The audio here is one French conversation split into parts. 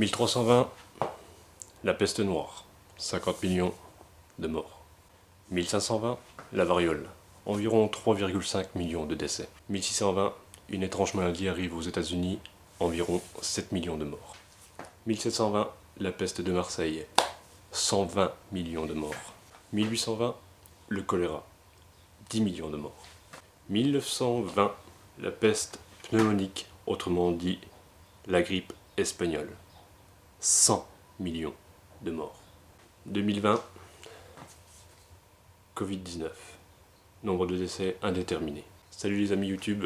1320, la peste noire, 50 millions de morts. 1520, la variole, environ 3,5 millions de décès. 1620, une étrange maladie arrive aux États-Unis, environ 7 millions de morts. 1720, la peste de Marseille, 120 millions de morts. 1820, le choléra, 10 millions de morts. 1920, la peste pneumonique, autrement dit la grippe espagnole, 100 millions de morts. 2020, Covid-19, nombre de décès indéterminé. Salut les amis YouTube,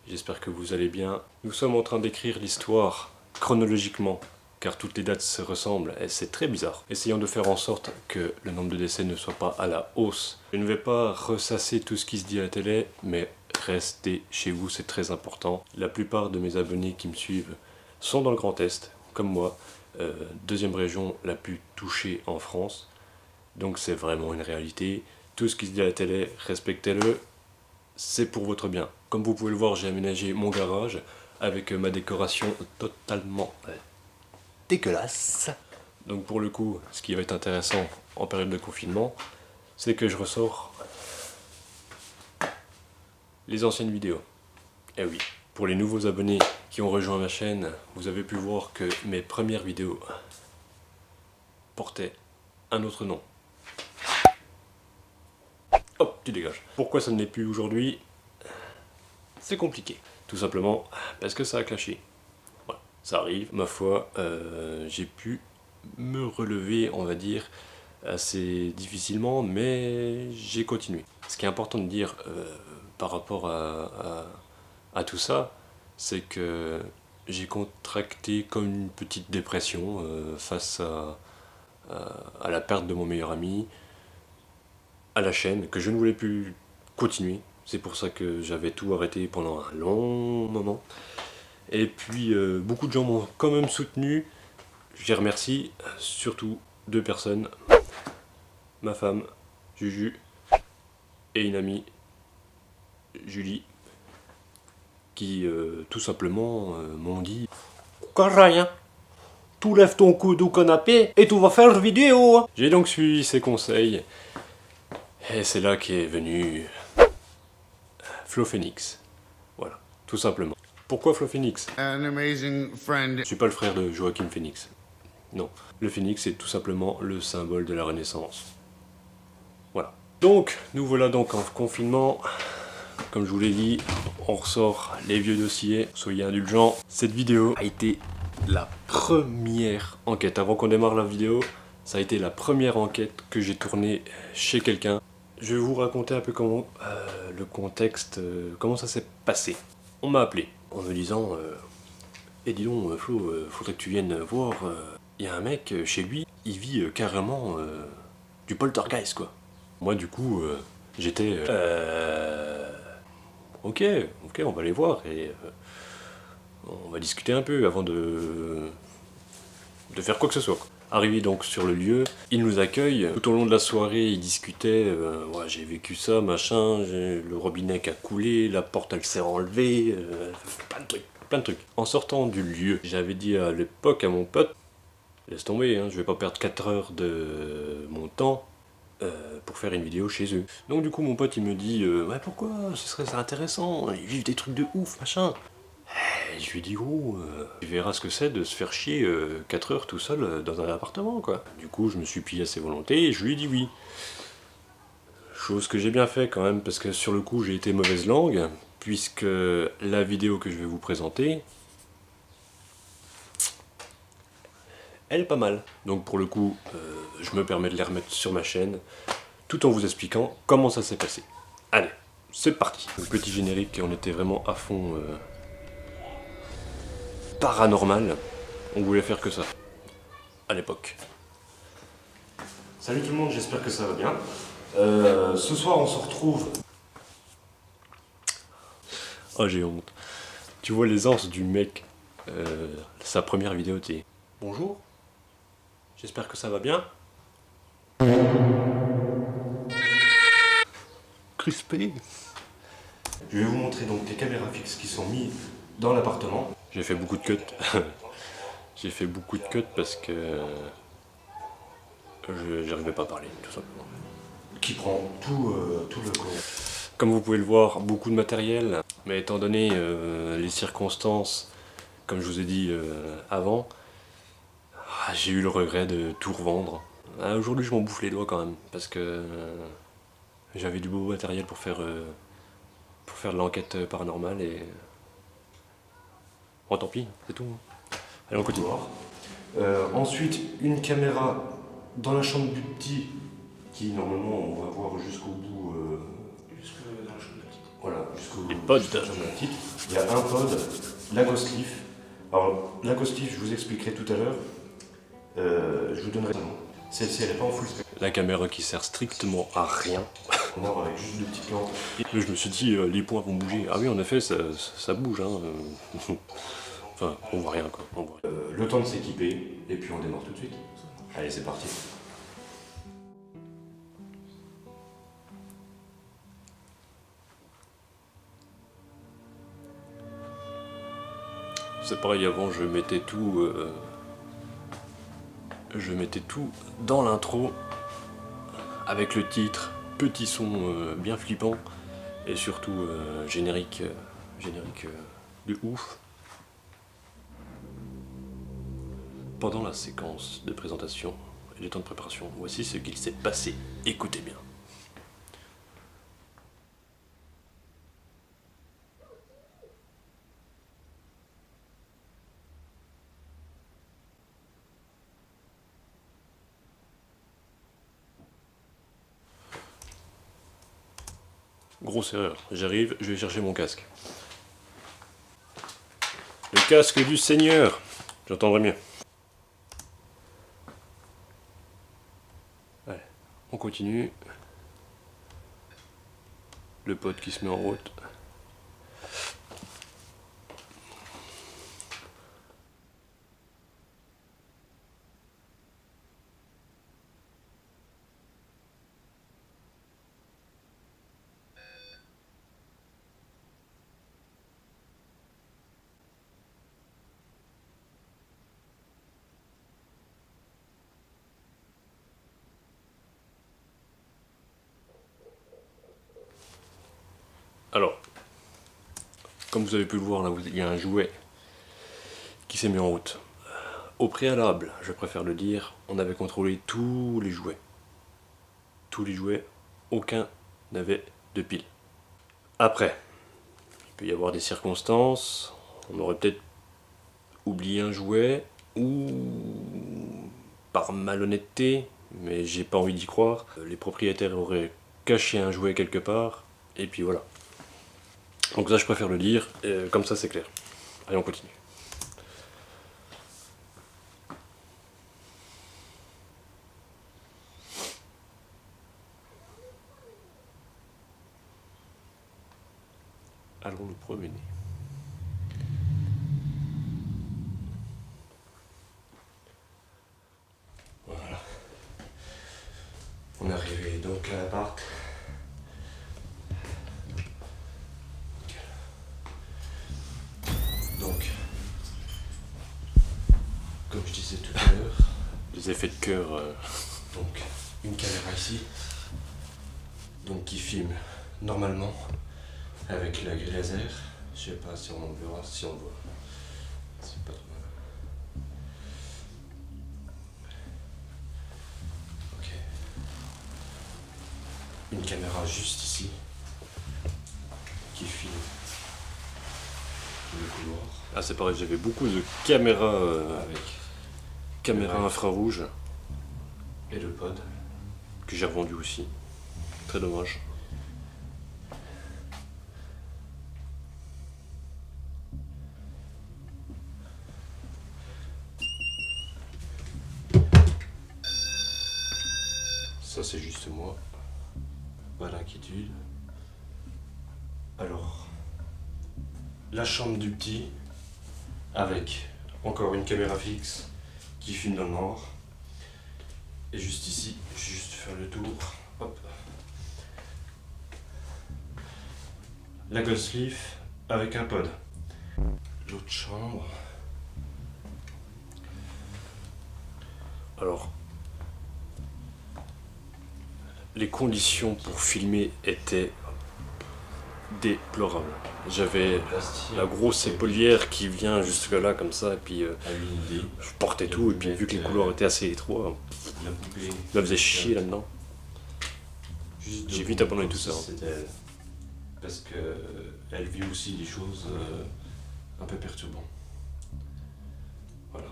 j'espère que vous allez bien. Nous sommes en train d'écrire l'histoire chronologiquement, car toutes les dates se ressemblent et c'est très bizarre. Essayons de faire en sorte que le nombre de décès ne soit pas à la hausse. Je ne vais pas ressasser tout ce qui se dit à la télé, mais restez chez vous, c'est très important. La plupart de mes abonnés qui me suivent sont dans le Grand Est, comme moi, deuxième région la plus touchée en France. Donc c'est vraiment une réalité. Tout ce qui se dit à la télé, respectez-le, c'est pour votre bien. Comme vous pouvez le voir, j'ai aménagé mon garage avec ma décoration totalement dégueulasse. Donc pour le coup, ce qui va être intéressant en période de confinement, c'est que je ressors les anciennes vidéos. Eh oui, pour les nouveaux abonnés qui ont rejoint ma chaîne, vous avez pu voir que mes premières vidéos portaient un autre nom. Hop, tu dégages. Pourquoi ça ne l'est plus aujourd'hui? C'est compliqué. Tout simplement parce que ça a clashé. Voilà, ça arrive. Ma foi, j'ai pu me relever, on va dire, assez difficilement, mais j'ai continué. Ce qui est important de dire par rapport à tout ça, c'est que j'ai contracté comme une petite dépression face à la perte de mon meilleur ami, à la chaîne, que je ne voulais plus continuer. C'est pour ça que j'avais tout arrêté pendant un long moment. Et puis beaucoup de gens m'ont quand même soutenu. Je les remercie, surtout deux personnes. Ma femme, Juju, et une amie, Julie, qui tout simplement m'ont dit « Rien, tu lèves ton coude au canapé et tu vas faire vidéo !» J'ai donc suivi ses conseils, et c'est là qu'est venu Flo Phoenix. Voilà, tout simplement. Pourquoi Flo Phoenix? An amazing friend. Je suis pas le frère de Joachim Phoenix. Non. Le phénix est tout simplement le symbole de la Renaissance. Voilà. Donc, nous voilà donc en confinement. Comme je vous l'ai dit, on ressort les vieux dossiers. Soyez indulgents. Cette vidéo a été la première enquête. Avant qu'on démarre la vidéo, ça a été la première enquête que j'ai tournée chez quelqu'un. Je vais vous raconter un peu comment le contexte, comment ça s'est passé. On m'a appelé en me disant et dis donc Flo, faudrait que tu viennes voir, il y a un mec chez lui, il vit carrément du poltergeist quoi. Moi du coup, j'étais ok, on va aller voir et on va discuter un peu avant de faire quoi que ce soit. Arrivé donc sur le lieu, il nous accueille, tout au long de la soirée il discutait, ouais, j'ai vécu ça, machin, le robinet qui a coulé, la porte elle s'est enlevée, plein de trucs. En sortant du lieu, j'avais dit à l'époque à mon pote, laisse tomber, hein, je vais pas perdre 4 heures de mon temps pour faire une vidéo chez eux. Donc du coup mon pote il me dit, ouais pourquoi, ce serait intéressant, ils vivent des trucs de ouf, machin. Et je lui dis, oh, tu verras ce que c'est de se faire chier 4 heures tout seul dans un appartement quoi. Du coup je me suis plié à ses volontés et je lui ai dit oui. Chose que j'ai bien fait quand même, parce que sur le coup j'ai été mauvaise langue, puisque la vidéo que je vais vous présenter, elle est pas mal. Donc pour le coup, je me permets de les remettre sur ma chaîne, tout en vous expliquant comment ça s'est passé. Allez, c'est parti. Le petit générique, on était vraiment à fond paranormal. On voulait faire que ça, à l'époque. Salut tout le monde, j'espère que ça va bien. Ce soir on se retrouve... Oh j'ai honte. Tu vois l'aisance du mec, sa première vidéo, t'es... Bonjour, j'espère que ça va bien. Crispé. Je vais vous montrer donc les caméras fixes qui sont mises dans l'appartement. J'ai fait beaucoup de cuts. J'ai fait beaucoup de cuts parce que j'arrivais pas à parler, tout simplement. Qui prend tout le coup. Comme vous pouvez le voir, beaucoup de matériel, mais étant donné les circonstances, comme je vous ai dit avant, j'ai eu le regret de tout revendre. Aujourd'hui, je m'en bouffe les doigts quand même, parce que j'avais du beau matériel pour faire de l'enquête paranormale et... Bon, tant pis, c'est tout. Allez, on continue. Ensuite, une caméra dans la chambre du petit, qui normalement on va voir jusqu'au bout. Jusque dans la chambre de la petite. Voilà, jusqu'au Les pods. jusqu'à la chambre de la petite. Il y a un pod, la Ghost Leaf. Alors, la Ghost Leaf, je vous expliquerai tout à l'heure. Je vous donnerai son nom. Celle-ci, elle n'est pas en full spectrum. La caméra qui sert strictement à rien. On va avec juste deux petites lampes. Et je me suis dit, les points vont bouger. Ah oui, en effet, ça bouge. Hein. Enfin, on voit rien quoi. On voit rien. Le temps de s'équiper, et puis on démarre tout de suite. Allez, c'est parti. C'est pareil, avant je mettais tout dans l'intro avec le titre, petit son bien flippant et surtout générique de ouf. Pendant la séquence de présentation et le temps de préparation, voici ce qu'il s'est passé. Écoutez bien. Grosse erreur, j'arrive, je vais chercher mon casque. Le casque du Seigneur, j'entendrai mieux. Allez, on continue. Le pote qui se met en route. Alors, comme vous avez pu le voir, là, il y a un jouet qui s'est mis en route. Au préalable, je préfère le dire, on avait contrôlé tous les jouets. Tous les jouets, aucun n'avait de pile. Après, il peut y avoir des circonstances, on aurait peut-être oublié un jouet, ou par malhonnêteté, mais j'ai pas envie d'y croire, les propriétaires auraient caché un jouet quelque part, et puis voilà. Donc ça je préfère le dire, comme ça c'est clair. Allez, on continue. Allons nous promener. Voilà. On est arrivé donc à l'appart. Donc, comme je disais tout à l'heure, les effets de cœur. Donc, une caméra ici, donc qui filme normalement avec la grille laser. Je sais pas si on verra, si on voit. C'est pas trop mal. Ok. Une caméra juste ici qui filme le couloir. Ah, c'est pareil, j'avais beaucoup de caméras avec caméra infrarouge et le pod que j'ai revendu aussi. Très dommage. Ça c'est juste moi. Pas d'inquiétude. Alors, la chambre du petit avec encore une caméra fixe qui filme dans le noir. Et juste ici, je vais juste faire le tour. Hop. La Ghost Leaf avec un pod. L'autre chambre. Alors, les conditions pour filmer étaient déplorables. J'avais la grosse épaulière qui vient jusque là comme ça, et puis je portais tout, et puis vu que les couloirs étaient assez étroits, je me faisais chier là-dedans. J'ai vite abandonné tout ça. Parce que elle vit aussi des choses un peu perturbantes. Voilà.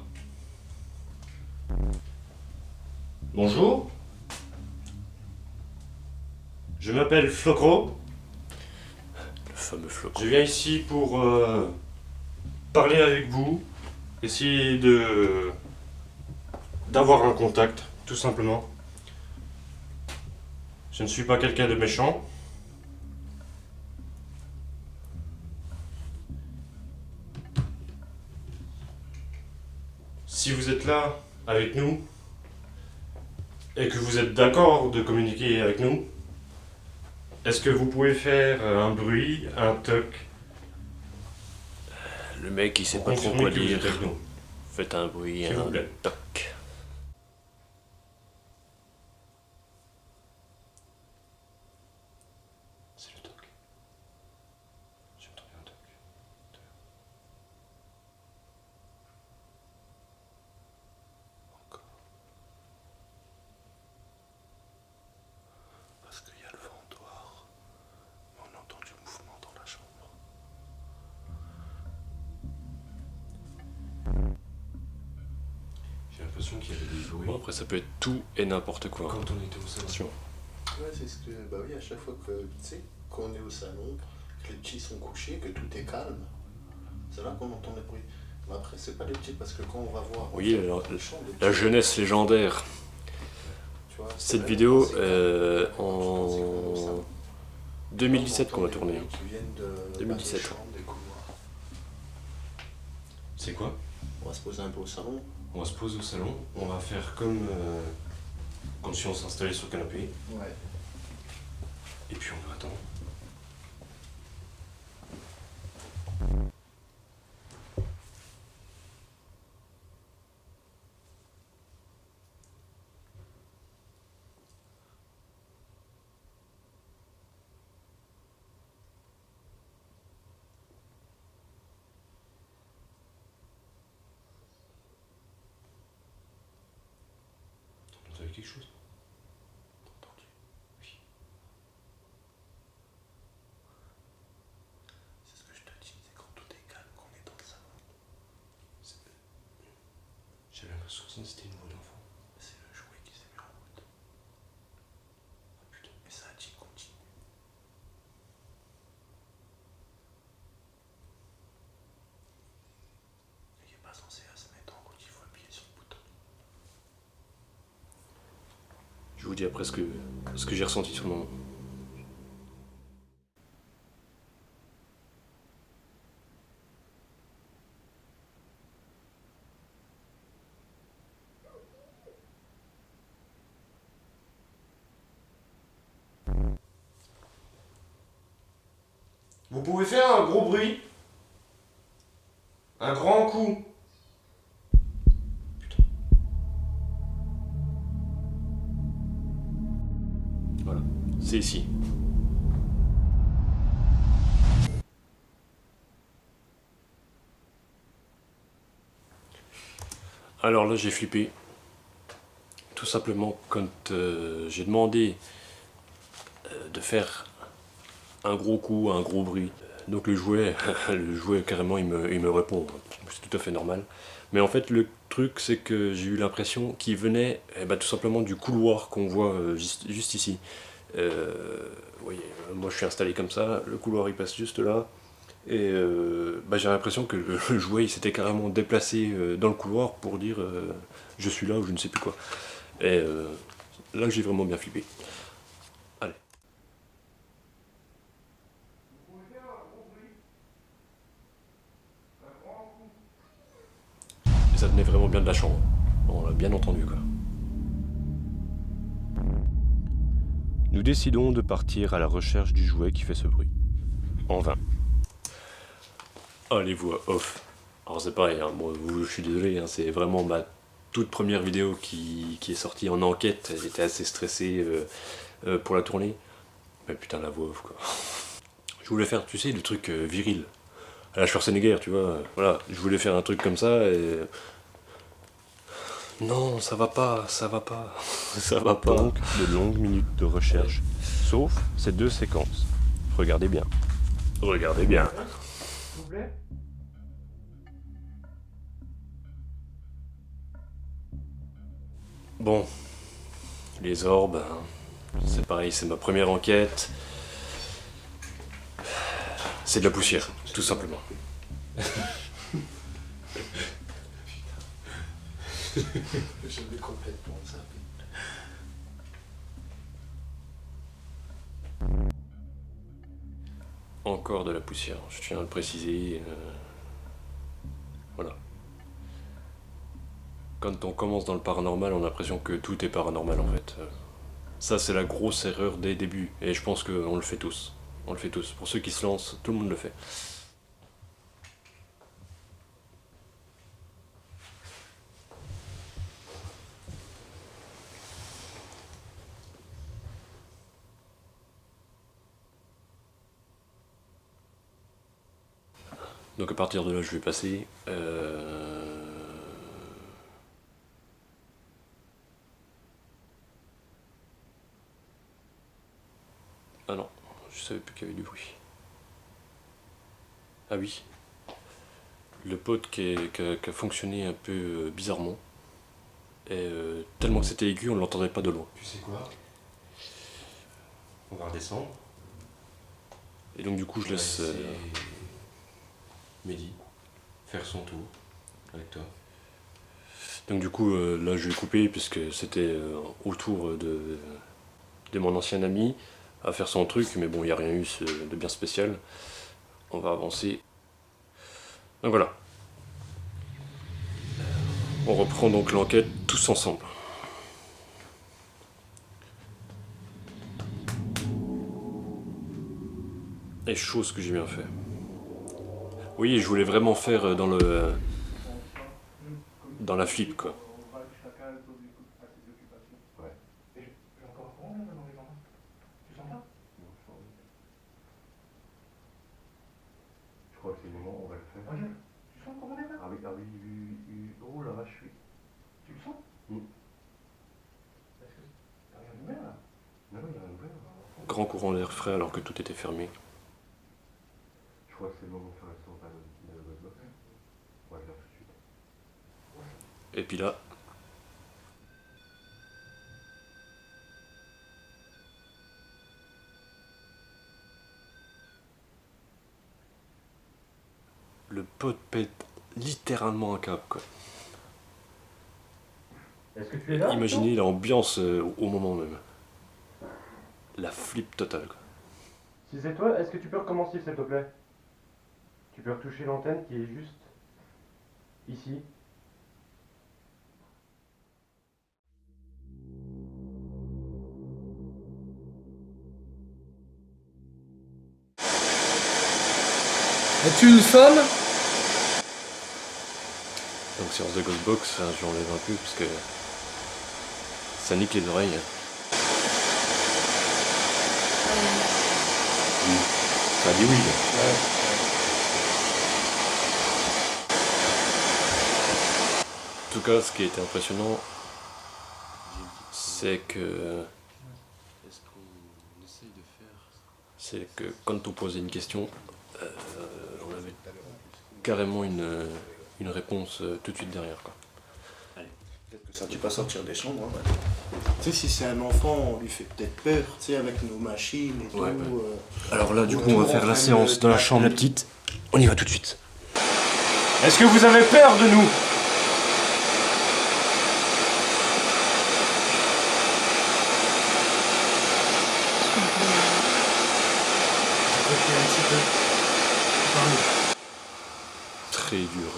Bonjour. Je m'appelle Flocro. Le fameux flocon. Je viens ici pour parler avec vous, essayer d'avoir un contact, tout simplement. Je ne suis pas quelqu'un de méchant. Si vous êtes là avec nous et que vous êtes d'accord de communiquer avec nous, est-ce que vous pouvez faire un bruit, un toc? Le mec il sait Pour pas trop confirmer quoi que vous dire. êtes avec nous. Faites un bruit, S'il vous un plaît. toc. C'est le toc. J'ai entendu un toc. Encore. Parce qu'il y a le vent dehors, mais on entend du mouvement dans la chambre. J'ai l'impression qu'il y avait des bruits Bon, après ça peut être tout et n'importe quoi. quand on était au salon. Attention. Ouais, c'est ce que. Bah oui, à chaque fois que. Tu sais, quand on est au salon, que les petits sont couchés, que tout est calme, c'est là qu'on entend les bruits. Mais après, c'est pas les petits, parce que quand on va voir. Oui, on alors, fait le chant des la petits, jeunesse légendaire. tu vois, c'est Cette là, vidéo c'est calme. en Je pense que c'est comme ça. 2017 qu'on On a entend tourné. des bruits qui viennent de, 2017. des chambres, des couloirs. C'est quoi? On va se poser un peu au salon. On va se poser au salon, on va faire comme si on s'installait sur le canapé, Ouais. et puis on va attendre. Vous avez quelque chose? T'as entendu? Oui. C'est ce que je te dis, c'est quand tout est calme, qu'on est dans le salon. J'avais l'impression que c'était une voix d'enfant. C'est le jouet qui s'est mis en route. Ah putain. Et ça a dit continue. Il n'est pas censé se mettre en route, il faut appuyer sur le bouton. Je vous dis après ce que j'ai ressenti sur le moment. Vous pouvez faire un gros bruit? Un grand coup? Putain. Voilà, c'est ici. Alors là j'ai flippé. Tout simplement quand j'ai demandé de faire un gros coup, un gros bruit. Donc le jouet, le jouet carrément il me répond, c'est tout à fait normal. Mais en fait le truc c'est que j'ai eu l'impression qu'il venait tout simplement du couloir qu'on voit juste ici. Vous voyez, moi je suis installé comme ça, le couloir il passe juste là. Et j'ai l'impression que le jouet il s'était carrément déplacé dans le couloir pour dire je suis là ou je ne sais plus quoi. Et là j'ai vraiment bien flippé. Allez. Et ça venait vraiment bien de la chambre. On l'a bien entendu quoi. Nous décidons de partir à la recherche du jouet qui fait ce bruit. En vain. Ah, les voix off. Alors c'est pareil, hein, bon, je suis désolé, hein, c'est vraiment ma toute première vidéo qui est sortie en enquête, j'étais assez stressé pour la tournée. Mais putain, la voix off quoi. Je voulais faire, tu sais, le truc viril. À la Schwarzenegger, tu vois. Voilà, je voulais faire un truc comme ça et... Non, ça va pas, ça va pas, ça va pas. Donc, de longues minutes de recherche. Sauf ces 2 séquences. Regardez bien. Regardez bien. S'il vous plaît. Bon, les orbes, c'est pareil, c'est ma première enquête. C'est de la poussière, tout simplement. Je vais complètement zappé. Encore de la poussière, je tiens à le préciser. Voilà. Quand on commence dans le paranormal, on a l'impression que tout est paranormal en fait. Ça, c'est la grosse erreur des débuts, et je pense qu'on le fait tous. On le fait tous. Pour ceux qui se lancent, tout le monde le fait. Donc à partir de là, je vais passer. Ah non, je savais plus qu'il y avait du bruit. Ah oui. Le pod qui a fonctionné un peu bizarrement. Et tellement que c'était aigu, on ne l'entendait pas de loin. Tu sais quoi? On va redescendre. Et donc du coup, je laisse... Mehdi faire son tour avec toi. Donc du coup, là je vais couper puisque c'était autour de mon ancien ami à faire son truc, mais bon, il n'y a rien eu de bien spécial. On va avancer. Donc voilà. On reprend donc l'enquête tous ensemble. Et chose que j'ai bien fait. Oui, je voulais vraiment faire dans la flip quoi. Je crois que c'est le moment où on va le faire. Regarde, tu sens comment on est là? Ah oui, oh la vache, oui. Tu le sens? Est-ce que t'as rien ouvert là? Non, il y a rien ouvert. Grand courant d'air frais alors que tout était fermé. Je crois que c'est le moment de faire le son de la box. On va le faire tout de suite. Et puis là... Le pod pète littéralement un câble quoi. Est-ce que tu es là? Imaginez l'ambiance au moment même. La flip totale quoi. Si c'est toi, est-ce que tu peux recommencer s'il te plaît? Tu peux retoucher l'antenne qui est juste ici. Es-tu une femme? Donc séance de Ghostbox, j'enlève un peu parce que ça nique les oreilles. Ça a dit oui. En tout cas, ce qui a été impressionnant, c'est que quand on posait une question, on avait carrément une réponse tout de suite derrière quoi. Peut-être que ça, tu peux sortir des chambres. Hein, ouais. Tu sais, si c'est un enfant, on lui fait peut-être peur, tu sais, avec nos machines et tout. Ouais. Alors là, du coup, on va faire la tout séance dans la chambre la petite. On y va tout de suite. Est-ce que vous avez peur de nous? Très dur.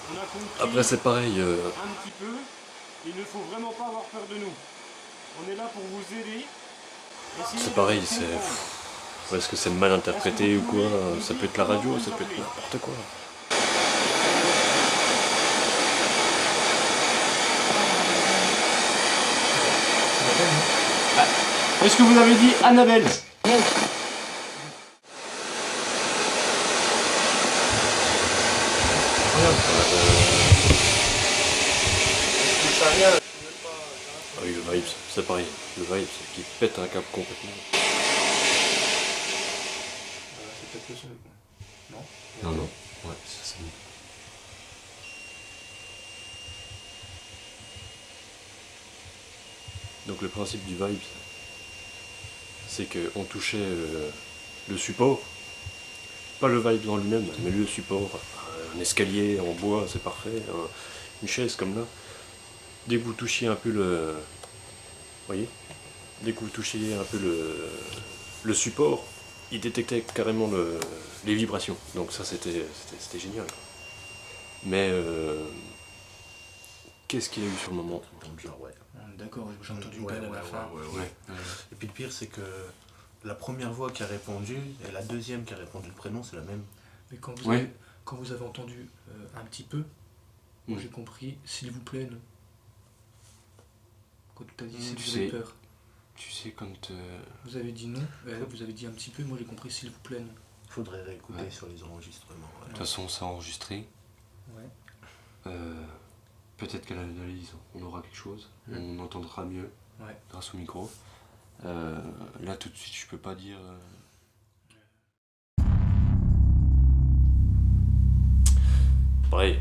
On a compris Après, c'est pareil. un petit peu. Il ne faut vraiment pas avoir peur de nous. On est là pour vous aider. C'est pareil, c'est... Est-ce que c'est mal interprété ou quoi? Ça peut être la radio, ça peut être n'importe quoi. Est-ce que vous avez dit Annabelle? Ah oui, le Vibes, c'est pareil. Le Vibes qui pète un câble complètement. C'est peut-être le seul. Non? Non, non. Ouais, c'est ça. Donc le principe du Vibes, c'est qu'on touchait le support. Pas le Vibes en lui-même, mais le support. Un escalier en bois, c'est parfait. Une chaise comme là. Dès que vous touchiez un peu le... voyez, dès que vous touchiez un peu le support, il détectait carrément les vibrations. Donc ça c'était génial. Quoi. Mais qu'est-ce qu'il a eu sur le moment? Genre, ouais. D'accord, j'ai entendu une Ouais, peine à la ouais, fin. ouais. Et puis le pire, c'est que la première voix qui a répondu et la deuxième qui a répondu le prénom, c'est la même. Mais quand vous avez entendu un petit peu, moi j'ai compris, s'il vous plaît. Non. Quand tu as dit s'il vous avez peur. Tu sais quand... Vous avez dit non, vous avez dit un petit peu, moi j'ai compris s'il vous plaît. Non. Faudrait réécouter sur les enregistrements. De toute façon, c'est enregistré. Ouais. Peut-être qu'à l'analyse, on aura quelque chose. On entendra mieux grâce au micro. Là, tout de suite, je peux pas dire... Pareil,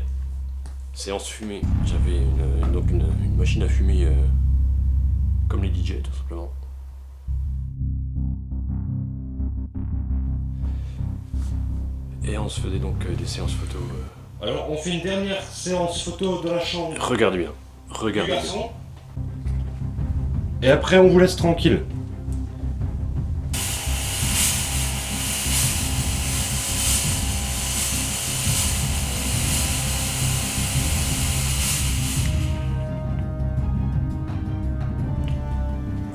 séance fumée. J'avais une machine à fumer comme les DJ, tout simplement. Et on se faisait donc des séances photo. Alors, on fait une dernière séance photo de la chambre Regardez bien, regardez du bien. garçon. Et après, on vous laisse tranquille.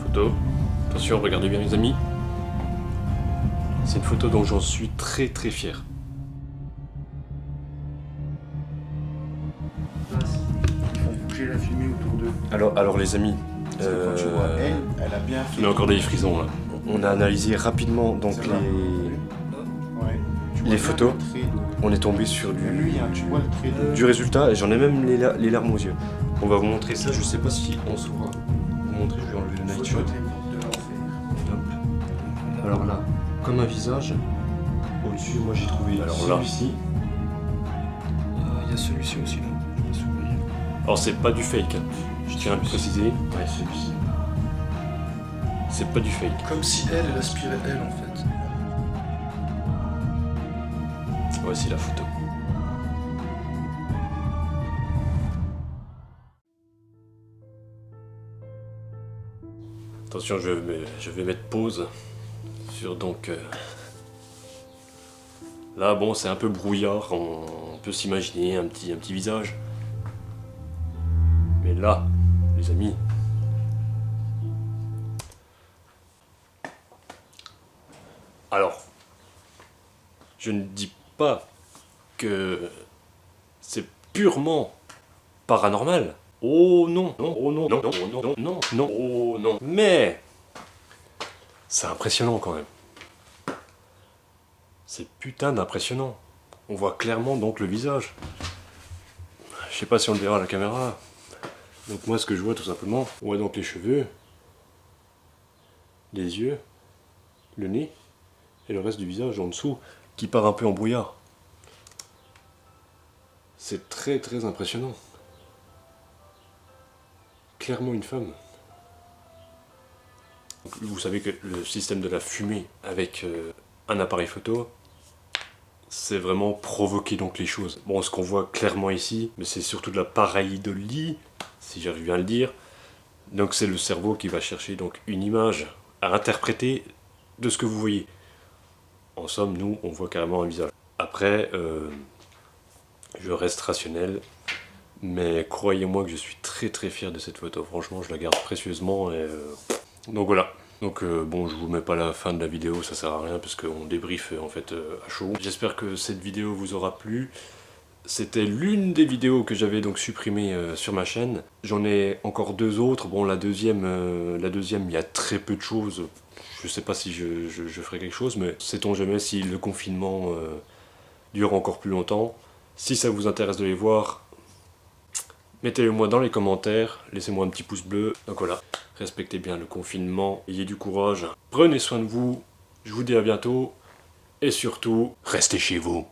Photo. Attention, regardez bien les amis. C'est une photo dont j'en suis très très fier. Ils font bouger la fumée autour d'eux. Alors les amis, Parce que quand tu vois elle a bien fait. on a encore des frissons là. On a analysé rapidement donc C'est vrai. Ouais. Tu vois les bien photos. le trait de- On est tombé sur Même lui, hein, tu vois le trait de... du résultat et j'en ai même les larmes aux yeux. On va vous montrer ça, je sais pas si on saura vous montrer, je vais enlever le night shot. de l'enfer. Hop. Alors là, comme un visage, au-dessus moi j'ai trouvé celui-ci. Il y a celui-ci aussi, non? Je me souviens. Alors c'est pas du fake, hein. Je tiens à le préciser. Ouais, celui-ci. C'est pas du fake. Comme si elle aspirait elle en fait. Voici la photo. Attention, je vais mettre pause sur donc... Là, bon, c'est un peu brouillard, on peut s'imaginer un petit visage. Mais là, les amis... Alors, je ne dis pas que c'est purement paranormal. Oh non, non, oh non, non, non, non, non, non, non, oh non. Mais c'est impressionnant quand même. C'est putain d'impressionnant. On voit clairement donc le visage. Je sais pas si on le verra à la caméra. Donc moi ce que je vois tout simplement, on voit donc les cheveux, les yeux, le nez et le reste du visage en dessous qui part un peu en brouillard. C'est très très impressionnant. Clairement une femme. Vous savez que le système de la fumée avec un appareil photo, c'est vraiment provoquer donc les choses. Bon, ce qu'on voit clairement ici, mais c'est surtout de la pareidolie, si j'arrive bien à le dire. Donc c'est le cerveau qui va chercher donc une image à interpréter de ce que vous voyez. En somme, nous, on voit carrément un visage. Après, je reste rationnel. Mais croyez-moi que je suis très très fier de cette photo, franchement je la garde précieusement et donc voilà. Donc bon, je vous mets pas la fin de la vidéo, ça sert à rien parce qu'on débriefe en fait à chaud. J'espère que cette vidéo vous aura plu. C'était l'une des vidéos que j'avais donc supprimées sur ma chaîne. J'en ai encore 2 autres. Bon, la deuxième, il y a très peu de choses. Je sais pas si je ferai quelque chose, mais sait-on jamais si le confinement dure encore plus longtemps. Si ça vous intéresse de les voir, mettez-le moi dans les commentaires, laissez-moi un petit pouce bleu. Donc voilà, respectez bien le confinement, ayez du courage, prenez soin de vous, je vous dis à bientôt, et surtout, restez chez vous.